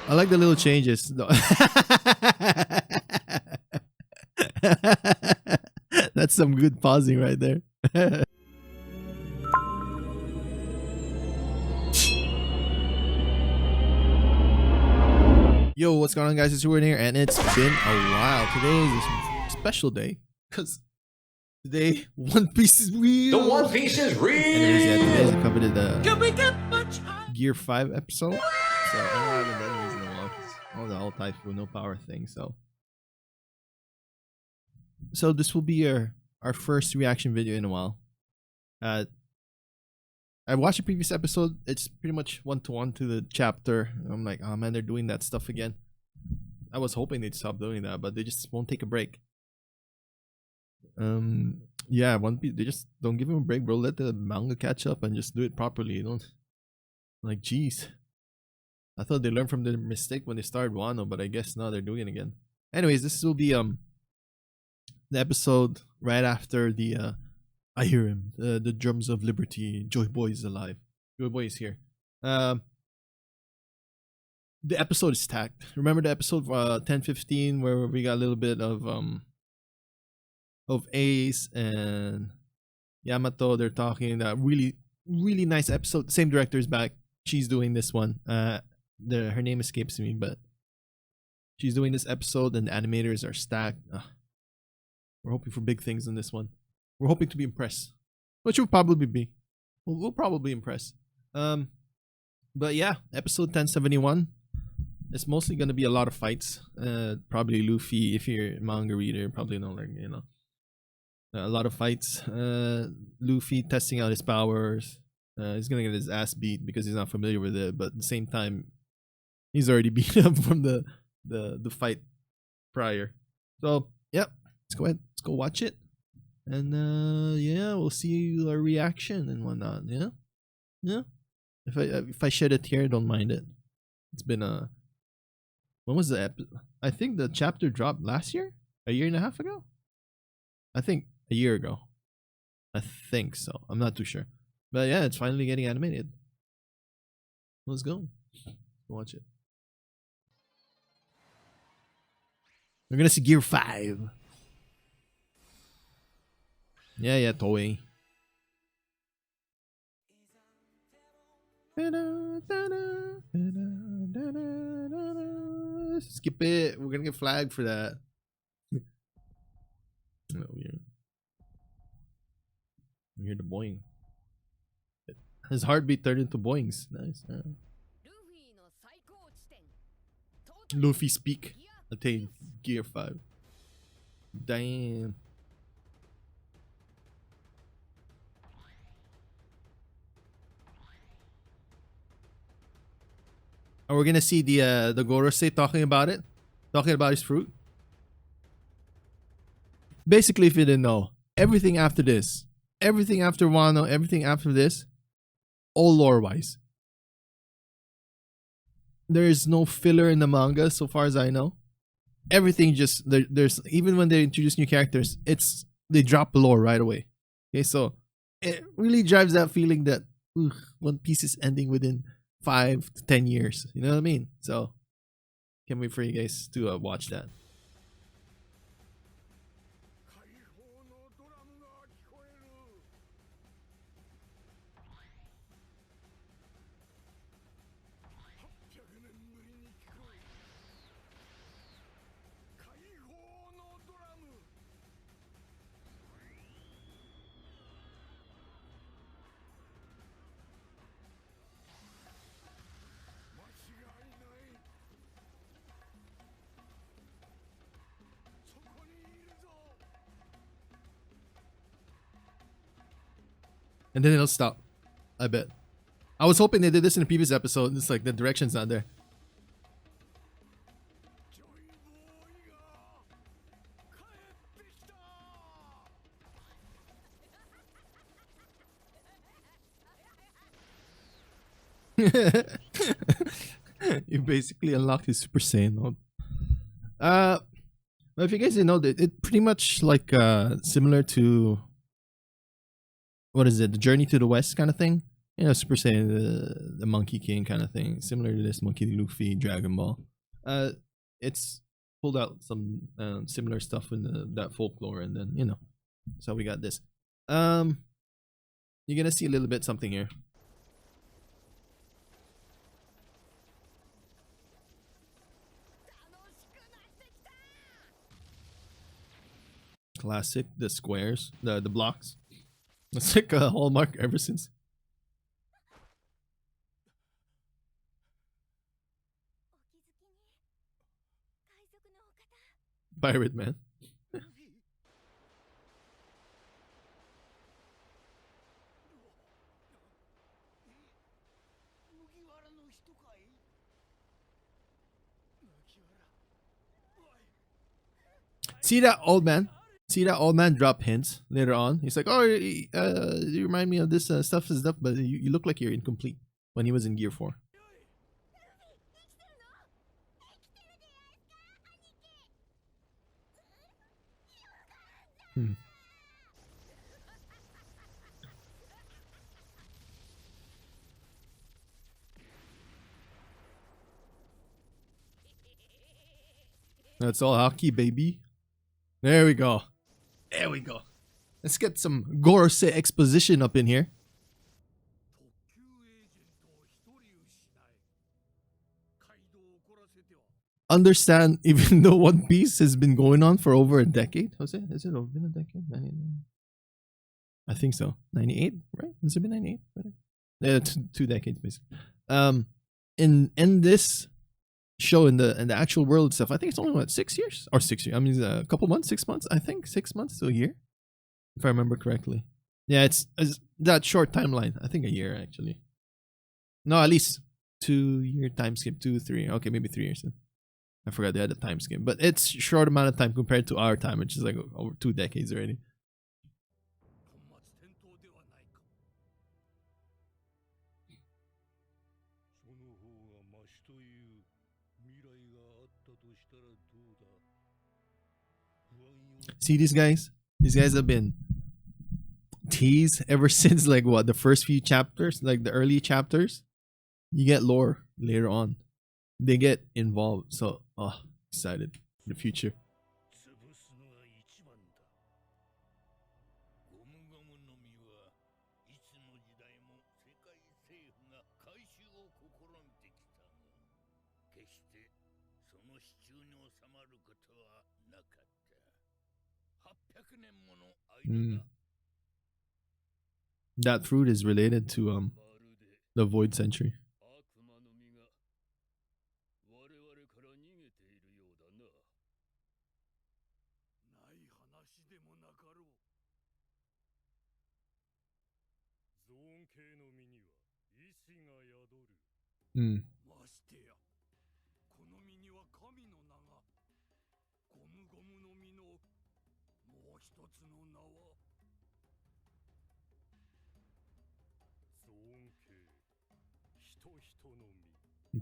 I like the little changes. That's some good pausing right there. Yo, what's going on, guys? It's Ruuin here, and it's been a while. Today is a special day because today One Piece is real. The One Piece is real. Anyways, yeah, today I covered the Gear 5 episode. So I haven't done these in a while. All the alt typhoon, no power thing. So this will be our first reaction video in a while. I watched the previous episode. It's pretty much one-to-one to the chapter. I'm like, oh man, they're doing that stuff again. I was hoping they'd stop doing that, but they just won't take a break. Yeah, One Piece, they just don't give him a break, bro. Let the manga catch up and just do it properly. You don't like, jeez. I thought they learned from their mistake when they started Wano, but I guess now they're doing it again. Anyways, this will be the episode right after the I hear him. The drums of liberty. Joy Boy is alive. Joy Boy is here. The episode is stacked. Remember the episode 10-15 where we got a little bit of Ace and Yamato. They're talking. That really nice episode. Same director is back. She's doing this one. Her name escapes me, but she's doing this episode, and the animators are stacked. We're hoping for big things in this one. We're hoping to be impressed, which will probably be. We'll probably impress. But yeah, episode 1071. It's mostly gonna be a lot of fights. Probably Luffy, if you're a manga reader, probably know, like, you know, a lot of fights. Luffy testing out his powers. He's gonna get his ass beat because he's not familiar with it, but at the same time, he's already beat up from the fight prior. So yep, let's go ahead. Let's go watch it. And yeah, we'll see our reaction and whatnot. Yeah. If I shed a tear, don't mind it. It's been when was the episode? I think the chapter dropped last year, a year and a half ago. I think a year ago. I think so. I'm not too sure, but yeah, it's finally getting animated. Let's go. Watch it. We're gonna see Gear 5. Yeah, Toei. Skip it. We're gonna get flagged for that. No, we hear the boing. His heartbeat turned into boings. Nice. Luffy speak. Attain Gear 5. Damn. Are we gonna see the Gorosei talking about it? Talking about his fruit? Basically, if you didn't know, everything after this, everything after Wano, everything after this, all lore-wise. There is no filler in the manga, so far as I know. Everything just there's even when they introduce new characters, they drop lore right away. Okay, so it really drives that feeling that One Piece is ending within 5 to 10 years. You know what I mean? So can't wait for you guys to watch that. And then it'll stop. I bet. I was hoping they did this in the previous episode. It's like the direction's not there. You basically unlocked his Super Saiyan mode. But if you guys didn't know, that it pretty much like similar to, what is it, the Journey to the West kind of thing. You know, Super Saiyan, the Monkey King kind of thing, similar to this Monkey Luffy Dragon Ball. It's pulled out some similar stuff in that folklore, and then you know, so we got this. You're gonna see a little bit something here. Classic, the squares, the blocks. It's like a hallmark ever since. Pirate Man. See that old man? See that old man drop hints later on? He's like, "Oh, you remind me of this stuff and stuff, but you look like you're incomplete." When he was in Gear 4. Hmm. That's all hockey, baby. There we go. There we go. Let's get some Gorosei exposition up in here. Understand, even though One Piece has been going on for over a decade. Jose, has it been a decade? I think so. 98, right? Has it been 98? Yeah, two decades basically. In this show, in the actual world stuff, I think it's only what, 6 years or 6 years. I mean, a couple months, 6 months. I think 6 months to a year, if I remember correctly. Yeah, it's that short timeline. I think a year actually. No, at least 2-year time skip, 2, 3. Okay, maybe 3 years. Then. I forgot they had a time skip, but it's short amount of time compared to our time, which is like over 2 decades already. See these guys? These guys have been teased ever since like what, the first few chapters, like the early chapters. You get lore later on. They get involved. So, oh, excited for the future. Mm. That fruit is related to the Void Century. Mm.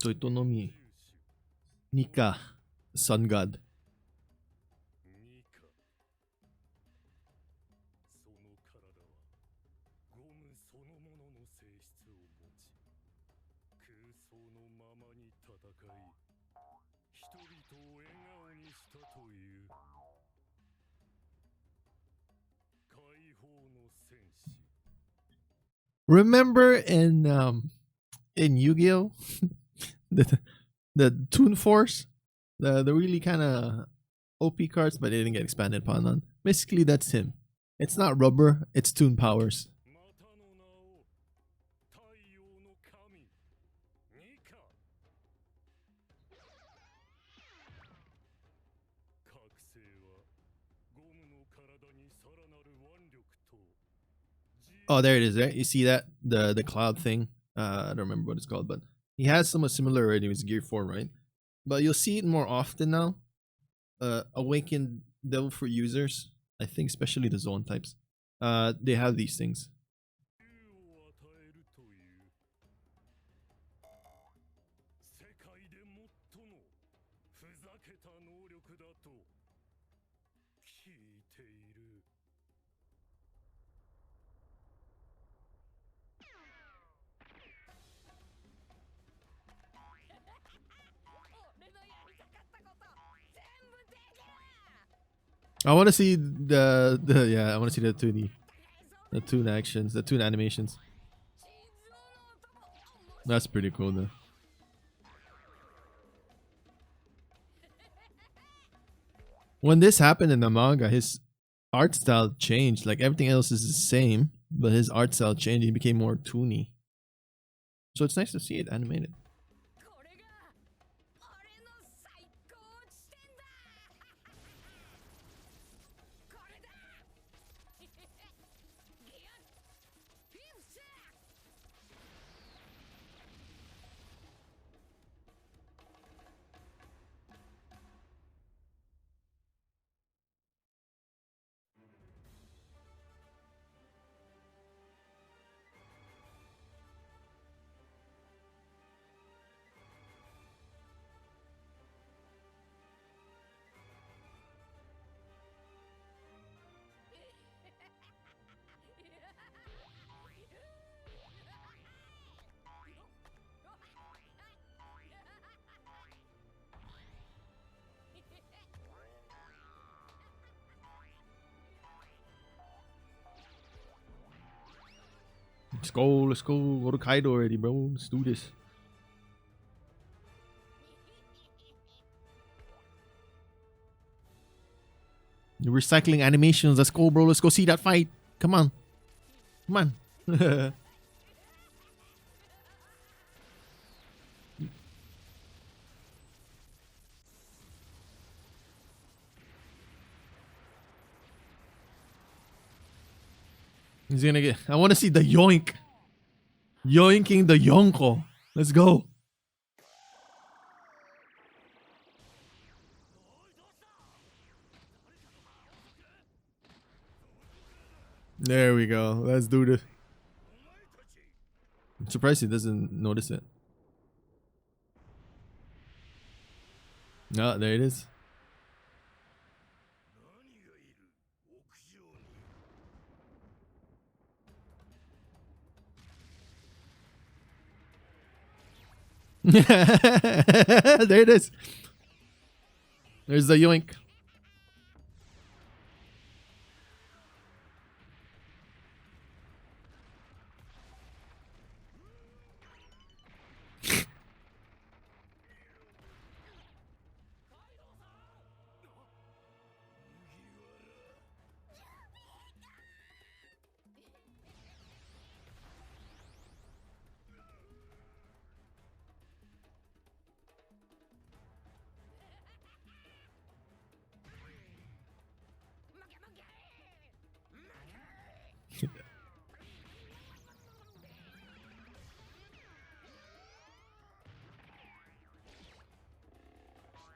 Toitonomi. Nika, sun god. Remember in Yu-Gi-Oh, the Toon Force, the really kind of OP cards, but they didn't get expanded upon on. Basically, that's him. It's not rubber, it's Toon powers. Oh, there it is. There, you see that the cloud thing. I don't remember what it's called, but he has somewhat similar already with Gear 4, right? But you'll see it more often now. Awakened Devil Fruit users, I think, especially the zone types. They have these things. I want to see the yeah. I want to see the 2D, the toon actions, the toon animations. That's pretty cool though. When this happened in the manga, his art style changed. Like everything else is the same, but his art style changed. He became more toony. So it's nice to see it animated. Let's go to Kaido already, bro. Let's do this. You're recycling animations. Let's go, bro. Let's go see that fight. Come on. Come on. He's gonna get. I want to see the yoink. Yoinking the yonko. Let's go. There we go. Let's do this. I'm surprised he doesn't notice it. No, there it is. There it is. There's the yoink.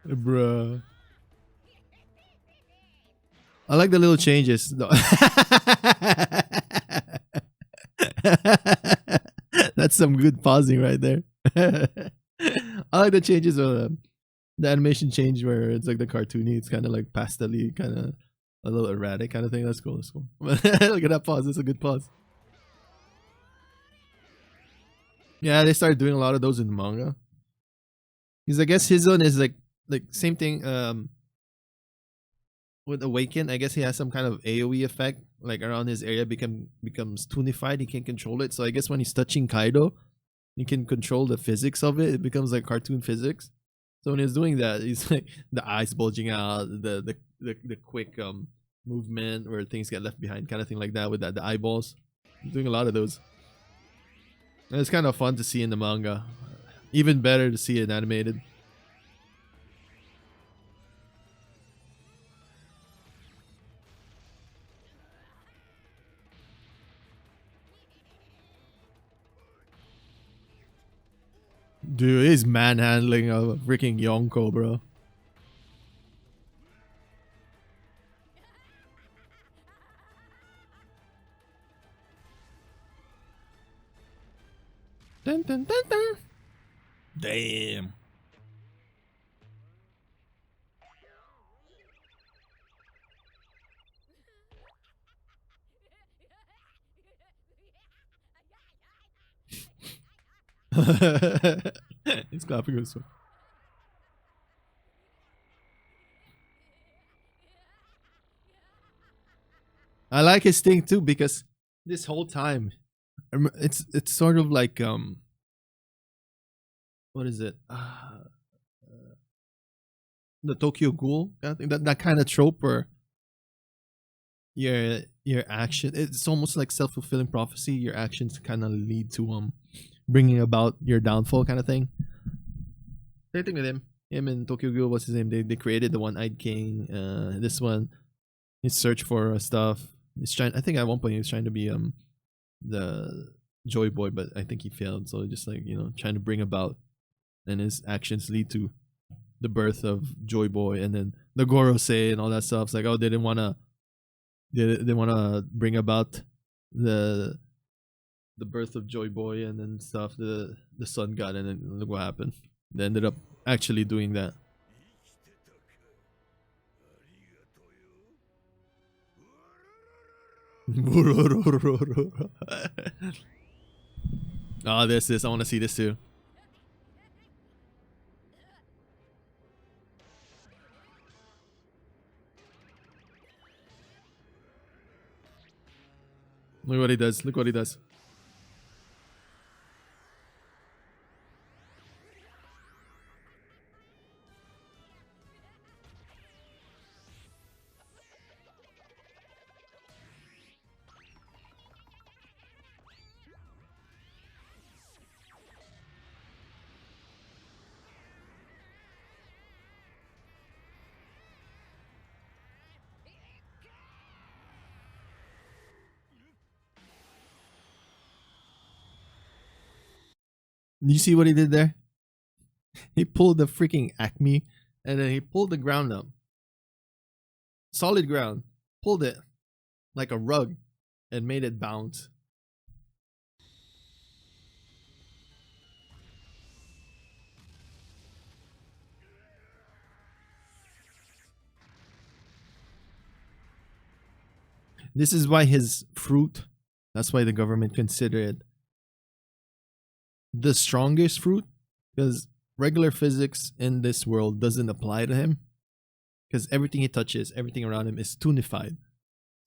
Bruh. I like the little changes. That's some good pausing right there. I like the changes of the animation change where it's like the cartoony, it's kind of like pastel-y, kind of a little erratic kind of thing. That's cool. That's cool. Look at that pause. That's a good pause. Yeah, they started doing a lot of those in the manga. Because I guess his one is like same thing. With Awaken, I guess he has some kind of AoE effect, like around his area becomes toonified. He can't control it. So I guess when he's touching Kaido, he can control the physics of it. It becomes like cartoon physics. So when he's doing that, he's like the eyes bulging out, the quick movement where things get left behind, kind of thing like that with the eyeballs. He's doing a lot of those. And it's kind of fun to see in the manga. Even better to see it animated. Dude, he's manhandling a freaking Yonko, bro. Dun, dun, dun, dun. Damn. He's clapping his foot. I like his thing too because this whole time, it's sort of like what is it? The Tokyo Ghoul. I think that kind of trope where your action, it's almost like self-fulfilling prophecy. Your actions kind of lead to bringing about your downfall, kind of thing. Same thing with him and Tokyo Ghoul. What's his name? They created the One-Eyed King. This one, his search for stuff. He's trying. I think at one point he was trying to be the Joy Boy, but I think he failed. So just like, trying to bring about, and his actions lead to the birth of Joy Boy, and then the Gorosei and all that stuff. It's like, oh, they didn't wanna bring about the birth of Joy Boy, and then stuff. The sun god, and then look what happened. They ended up actually doing that. Oh, this. I want to see this too. Look what he does. Look what he does. You see what he did there? He pulled the freaking Acme, and then he pulled the ground up. Solid ground. Pulled it like a rug and made it bounce. This is why his fruit, that's why the government considered it the strongest fruit, because regular physics in this world doesn't apply to him, because everything he touches, everything around him is tunified.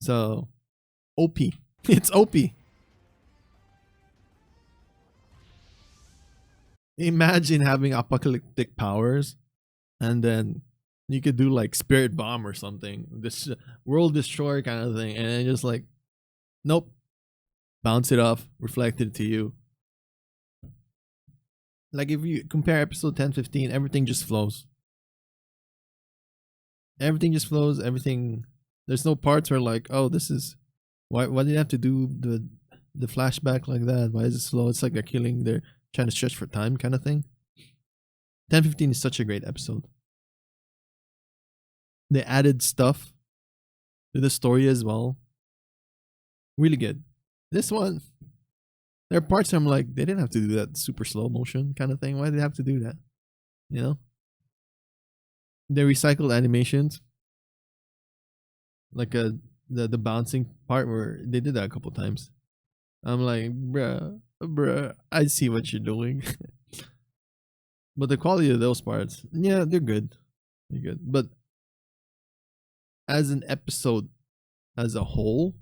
So OP. It's OP. Imagine having apocalyptic powers, and then you could do like spirit bomb or something, this world destroyer kind of thing, and then just like, nope, bounce it off, reflect it to you. Like if you compare episode 10, 15, everything just flows. Everything just flows. Everything. There's no parts where like, oh, this is why did you have to do the flashback like that? Why is it slow? It's like they're killing. They're trying to stretch for time, kind of thing. 10, 15 is such a great episode. They added stuff to the story as well. Really good. This one, there are parts I'm like, they didn't have to do that super slow motion kind of thing. Why did they have to do that? They recycled animations, like the bouncing part where they did that a couple times. I'm like, bruh, I see what you're doing. But the quality of those parts, yeah, they're good. They're good. But as an episode as a whole,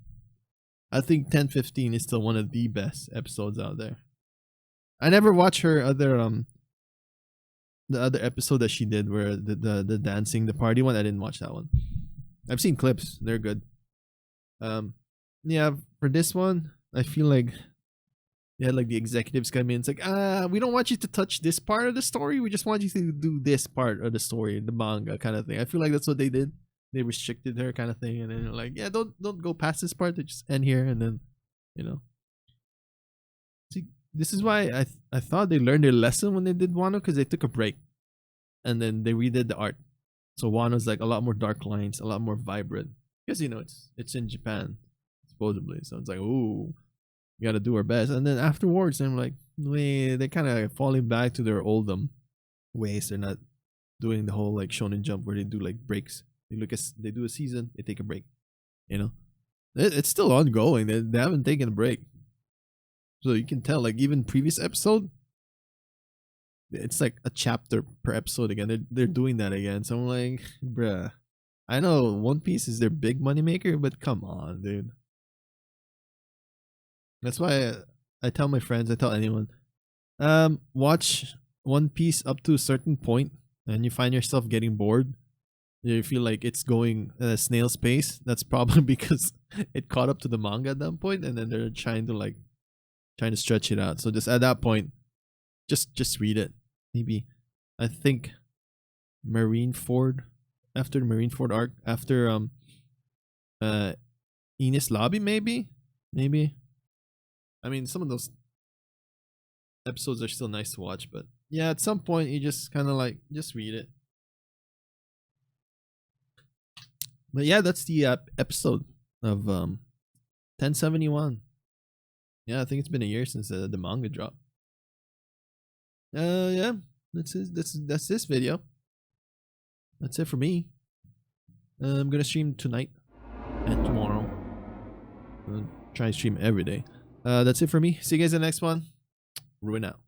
I think 10-15 is still one of the best episodes out there. I never watched her the other episode that she did where the dancing, the party one. I didn't watch that one. I've seen clips. They're good. Yeah, for this one, I feel like like the executives come in. It's like, we don't want you to touch this part of the story. We just want you to do this part of the story, the manga kind of thing. I feel like that's what they did. They restricted her kind of thing, and then they're like, yeah, don't go past this part. They just end here, and then, See, this is why I thought they learned their lesson when they did Wano, because they took a break, and then they redid the art. So Wano's like a lot more dark lines, a lot more vibrant, because it's in Japan, supposedly. So it's like, ooh, we gotta do our best. And then afterwards, I'm like, wait, they're kind of falling back to their old ways. They're not doing the whole like Shonen Jump where they do like breaks. They do a season, they take a break. It's still ongoing. They haven't taken a break. So you can tell, like even previous episode, it's like a chapter per episode again. They're doing that again. So I'm like, bruh, I know One Piece is their big money maker, but come on, dude. That's why I tell my friends, I tell anyone, watch One Piece up to a certain point, and you find yourself getting bored. You feel like it's going at a snail's pace. That's probably because it caught up to the manga at that point, and then they're trying to stretch it out. So just at that point, just read it. Maybe I think Marineford, after the Marineford arc, after Ines Lobby, maybe. I mean, some of those episodes are still nice to watch, but yeah, at some point you just kind of like just read it. But yeah, that's the episode of 1071. Yeah, I think it's been a year since the manga dropped. Yeah, that's this video. That's it for me. I'm gonna stream tonight and tomorrow. I'm gonna try to stream every day. That's it for me. See you guys in the next one. Ruin out.